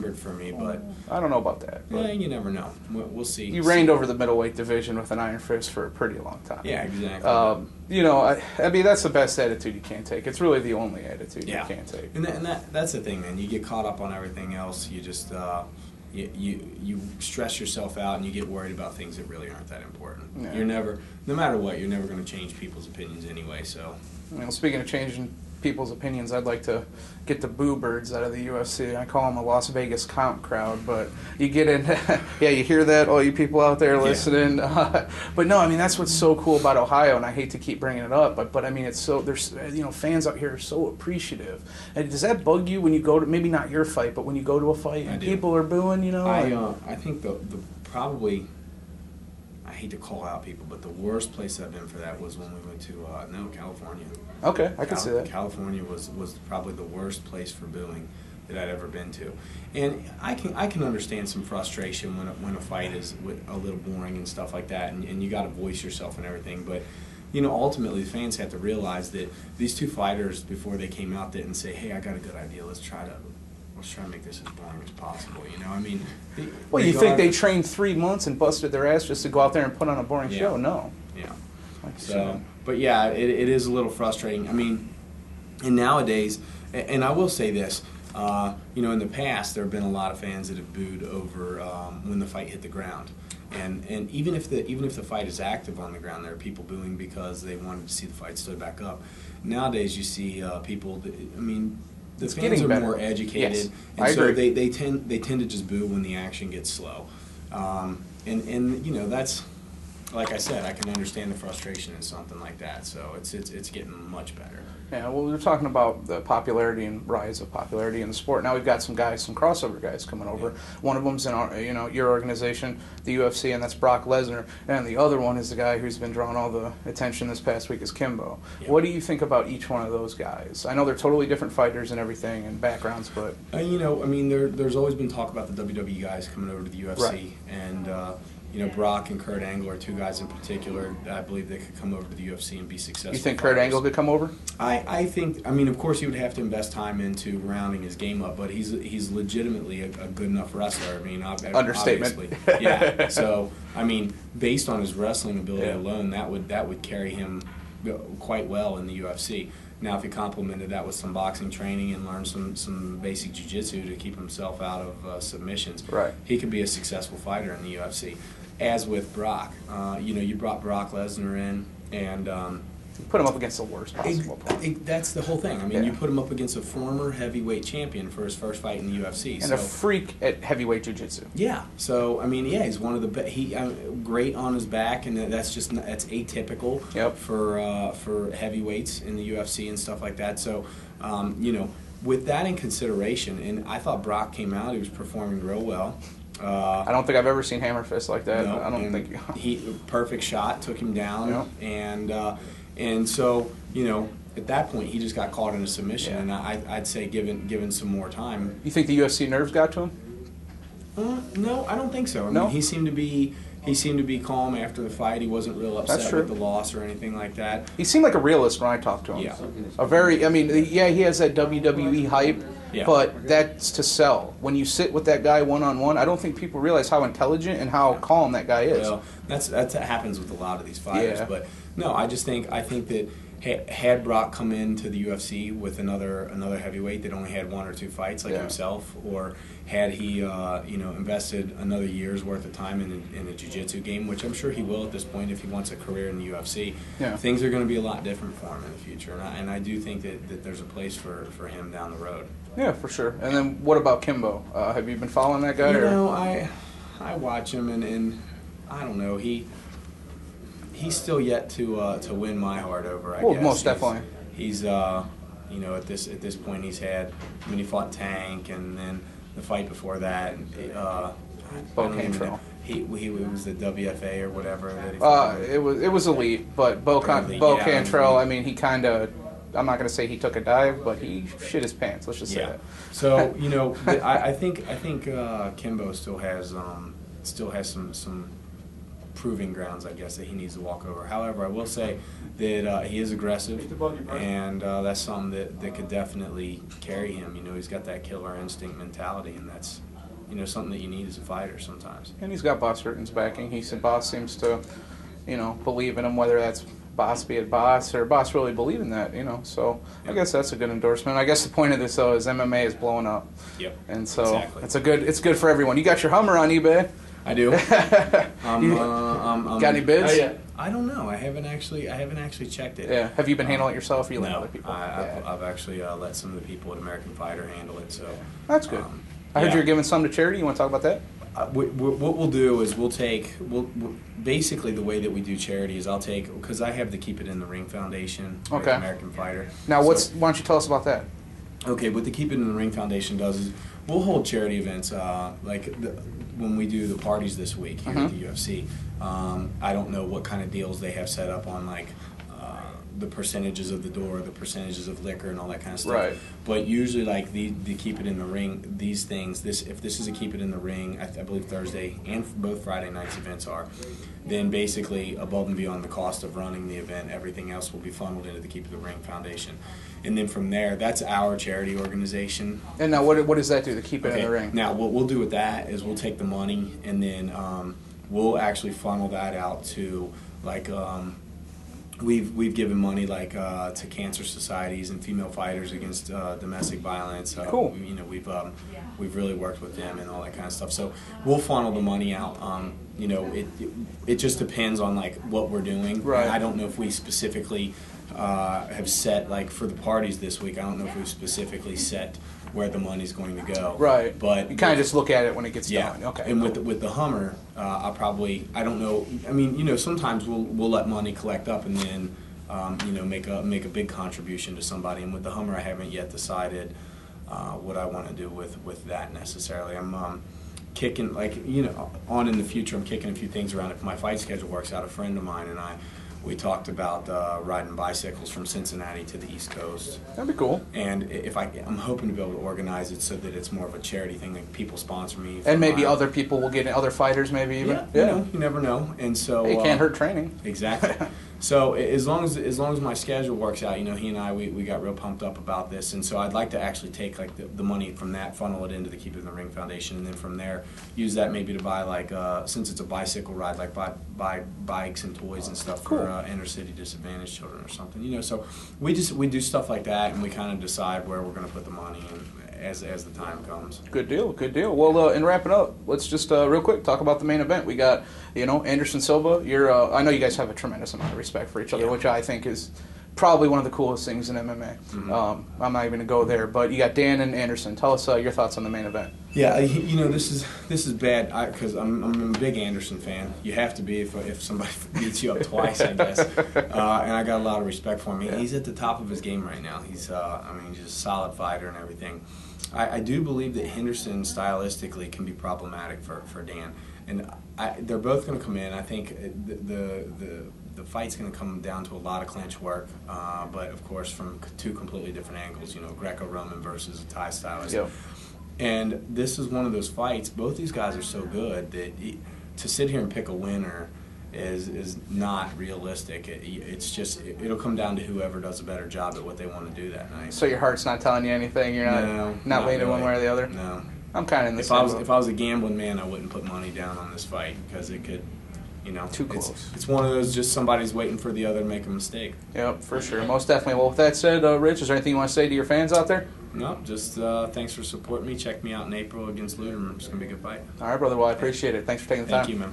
tempered for me, but I don't know about that. Yeah, you never know. We'll see. You reigned over the middleweight division with an iron fist for a pretty long time. Yeah, exactly. You know, I mean, that's the best attitude you can take. It's really the only attitude you can take. And that's the thing, man. You get caught up on everything else. You just you stress yourself out, and you get worried about things that really aren't that important. Yeah. You're never, no matter what, you're never going to change people's opinions anyway. So, you know, speaking of changing people's opinions, I'd like to get the boo birds out of the UFC. I call them a Las Vegas comp crowd, but you get in, yeah, you hear that, all you people out there listening. But no, I mean, that's what's so cool about Ohio, and I hate to keep bringing it up, but I mean, it's so, there's, you know, fans out here are so appreciative. And does that bug you when you go to, maybe not your fight, but when you go to a fight and people are booing, you know? I think the probably, I hate to call out people, but the worst place I've been for that was when we went to California. Okay, I can see that. California was probably the worst place for booing that I'd ever been to, and I can understand some frustration when a fight is a little boring and stuff like that, and you got to voice yourself and everything. But you know, ultimately, the fans have to realize that these two fighters, before they came out, didn't say, "Hey, I got a good idea. Let's try to make this as boring as possible." You know, I mean, well, you think they trained 3 months and busted their ass just to go out there and put on a boring show? No. Yeah. So, but yeah, it is a little frustrating. I mean, and nowadays, and I will say this, you know, in the past there have been a lot of fans that have booed over when the fight hit the ground, and even if the fight is active on the ground, there are people booing because they wanted to see the fight stood back up. Nowadays, you see people. I mean, the fans are more educated, and so they tend to just boo when the action gets slow, and you know, that's, like I said, I can understand the frustration in something like that. So it's getting much better. Yeah, well, we were talking about the popularity and rise of popularity in the sport. Now we've got some crossover guys coming over. Yeah. One of them's in your organization, the UFC, and that's Brock Lesnar. And the other one is the guy who's been drawing all the attention this past week is Kimbo. Yeah. What do you think about each one of those guys? I know they're totally different fighters and everything and backgrounds, but you know, I mean, there's always been talk about the WWE guys coming over to the UFC, and you know, Brock and Kurt Angle are two guys in particular. I believe they could come over to the UFC and be successful. You think Kurt Angle could come over? I think. I mean, of course, he would have to invest time into rounding his game up, but he's legitimately a good enough wrestler. I mean, understatement. Yeah. So, I mean, based on his wrestling ability alone, that would carry him quite well in the UFC. Now, if he complemented that with some boxing training and learned some basic jiu-jitsu to keep himself out of submissions, he could be a successful fighter in the UFC. As with Brock, you know, you brought Brock Lesnar in, and you put him up against the worst possible opponent. That's the whole thing. I mean, you put him up against a former heavyweight champion for his first fight in the UFC, and a freak at heavyweight jiu-jitsu. Yeah. So I mean, he's one of the best. He great on his back, and that's atypical for heavyweights in the UFC and stuff like that. So you know, with that in consideration, and I thought Brock came out. He was performing real well. I don't think I've ever seen hammer fist like that. No, I don't think he perfect shot took him down, and so you know, at that point he just got caught in a submission, and I'd say given some more time. You think the UFC nerves got to him? No, I don't think so. I mean, he seemed to be calm after the fight. He wasn't real upset with the loss or anything like that. He seemed like a realist when I talked to him. Yeah. I mean, he has that WWE hype. Yeah. But that's to sell. When you sit with that guy one-on-one, I don't think people realize how intelligent and how calm that guy is. Well, that happens with a lot of these fighters. But no, I think that had Brock come into the UFC with another heavyweight that only had 1 or 2 fights like himself, or had he invested another year's worth of time in a jiu-jitsu game, which I'm sure he will at this point if he wants a career in the UFC, things are going to be a lot different for him in the future. And I do think that there's a place for him down the road. Yeah, for sure. And then what about Kimbo? Have you been following that guy? You know, I watch him, and I don't know, he's still yet to win my heart over. I guess. Most definitely. He's you know, at this point he fought Tank, and then the fight before that, Bo Cantrell. He was the WFA or whatever that he fought. It was elite, but Bo Cantrell. I mean, he kind of. I'm not going to say he took a dive, but he shit his pants. Let's just say that. So you know, I think Kimbo still has some proving grounds, I guess, that he needs to walk over. However, I will say that he is aggressive, and that's something that could definitely carry him. You know, he's got that killer instinct mentality, and that's something that you need as a fighter sometimes. And he's got Boss Ritten's backing. Boss seems to, believe in him, whether that's Boss be it Boss or Boss really believe in that, So I guess that's a good endorsement. I guess the point of this, though, is MMA is blowing up. Yep. And so it's good for everyone. You got your Hummer on eBay. I do. Got any bids? Oh, yeah. I don't know. I haven't actually checked it. Yeah. Have you been handling it yourself, or you let No, other people? I've actually let some of the people at American Fighter handle it. So that's good. I heard you were giving some to charity. You want to talk about that? What we'll do is basically the way that we do charity is because I have the Keep It in the Ring Foundation with American Fighter. Now, why don't you tell us about that? Okay, what the Keep It in the Ring Foundation does is we'll hold charity events when we do the parties this week here at the UFC. I don't know what kind of deals they have set up on the percentages of the door, the percentages of liquor, and all that kind of stuff. Right. But usually, the Keep It in the Ring, these things, if this is a Keep It in the Ring, I believe Thursday and both Friday nights events are, then basically above and beyond the cost of running the event, everything else will be funneled into the Keep It in the Ring Foundation. And then from there, that's our charity organization. And now what does that do, to Keep It in the Ring? Now what we'll do with that is we'll take the money and then we'll actually funnel that out to we've given money to cancer societies and female fighters against domestic violence. Cool. We've really worked with them and all that kind of stuff. So we'll funnel the money out. It just depends on what we're doing. Right. I don't know if we specifically have set for the parties this week. I don't know if we've specifically set where the money's going to go. Right. But you kind of just look at it when it gets done. Okay. And with the Hummer, I don't know. I mean, sometimes we'll let money collect up and then make a big contribution to somebody. And with the Hummer, I haven't yet decided what I want to do with that necessarily. I'm kicking on in the future. I'm kicking a few things around. If my fight schedule works out, a friend of mine and we talked about riding bicycles from Cincinnati to the East Coast. That'd be cool. And I'm hoping to be able to organize it so that it's more of a charity thing. Like people sponsor me. And maybe other people will get in, other fighters maybe even. Yeah. You never know. And so it can't hurt training. Exactly. So as long as my schedule works out, he and I we got real pumped up about this, and so I'd like to actually take the money from that, funnel it into the Keep It in the Ring Foundation, and then from there use that maybe to buy since it's a bicycle ride, buy bikes and toys and stuff for inner city disadvantaged children or something. So we do stuff like that, and we kind of decide where we're going to put the money in as the time comes. Good deal. Well, in wrapping up, let's just real quick talk about the main event. We got Anderson Silva. I know you guys have a tremendous amount of respect for each other, which I think is probably one of the coolest things in MMA. Mm-hmm. I'm not even going to go there, but you got Dan and Anderson. Tell us your thoughts on the main event. Yeah, this is bad because I'm a big Anderson fan. You have to be if somebody beats you up twice, I guess. And I got a lot of respect for him. Yeah. He's at the top of his game right now. He's just a solid fighter and everything. I do believe that Henderson stylistically can be problematic for Dan, and they're both going to come in. I think the fight's going to come down to a lot of clinch work, but of course from two completely different angles. Greco-Roman versus a Thai stylist. Yep. And this is one of those fights. Both these guys are so good that to sit here and pick a winner is not realistic. It'll come down to whoever does a better job at what they want to do that night. So your heart's not telling you anything? You're not leaning really one way or the other? No. I'm kind of in the same boat. If I was a gambling man, I wouldn't put money down on this fight because it could, too close. It's one of those just somebody's waiting for the other to make a mistake. Yep, for sure. Most definitely. Well, with that said, Rich, is there anything you want to say to your fans out there? No, just thanks for supporting me. Check me out in April against Luderman. It's going to be a good fight. All right, brother. Well, I appreciate it. Thanks for taking the time. Thank you, man.